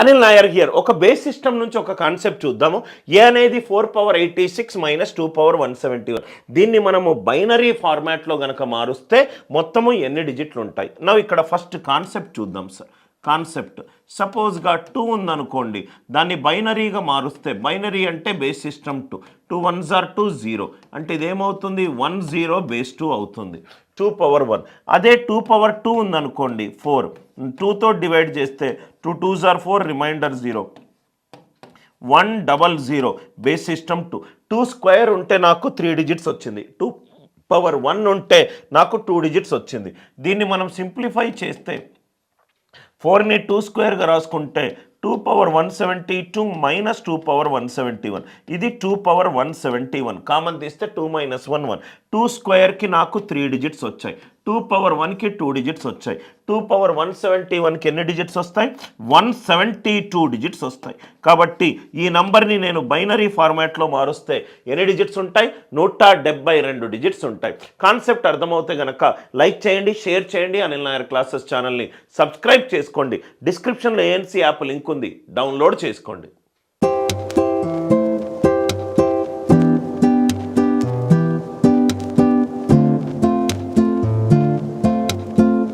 Anil Nair here. ఒక base system నుంచి ఒక కాన్సెప్ట్ చూద్దాము. ఏ అనేది 4 పవర్ 86 మైనస్ 2 పవర్ 171. దీన్ని మనము బైనరీ ఫార్మాట్లో గనక మారుస్తే మొత్తము ఎన్ని డిజిట్లు ఉంటాయి? నా ఇక్కడ ఫస్ట్ కాన్సెప్ట్ చూద్దాం సార్. కాన్సెప్ట్ సపోజ్గా 2 ఉందనుకోండి, దాన్ని బైనరీగా మారుస్తే, బైనరీ అంటే బేస్ సిస్టమ్ 2, 2 1s are 2 0, అంటే ఇదేమవుతుంది 1 0 బేస్ 2 అవుతుంది, 2 పవర్ 1. అదే 2 పవర్ 2 ఉందనుకోండి 4, 2తో డివైడ్ చేస్తే 2 2s are 4, reminder 0, 1 0 0 base system 2. 2 square ఉంటే నాకు 3 డిజిట్స్ వచ్చింది, 2 పవర్ 1 ఉంటే నాకు 2 డిజిట్స్ వచ్చింది. దీన్ని మనం సింప్లిఫై చేస్తే 4ని 2 స్క్వేర్గా రాసుకుంటే 2 పవర్ 172 మైనస్ 2 పవర్ 171, ఇది 2 పవర్ 171. కామన్ తీస్తే 2 మైనస్ 1 1. 2 స్క్వేర్కి నాకు 3 డిజిట్స్ వచ్చాయి, 2 పవర్ 1కి 2 డిజిట్స్ వచ్చాయి, 2 పవర్ 171కి ఎన్ని డిజిట్స్ వస్తాయి? 172 డిజిట్స్ వస్తాయి. కాబట్టి ఈ నంబర్ని నేను బైనరీ ఫార్మాట్లో మారుస్తే ఎన్ని డిజిట్స్ ఉంటాయి? 172 డిజిట్స్ ఉంటాయి. కాన్సెప్ట్ అర్థమవుతే గనక లైక్ చేయండి, షేర్ చేయండి, అనిల్ నాయర్ క్లాసెస్ ఛానల్ని సబ్స్క్రైబ్ చేసుకోండి. డిస్క్రిప్షన్లో ఏఎన్సీ యాప్ లింక్ ఉంది, డౌన్లోడ్ చేసుకోండి.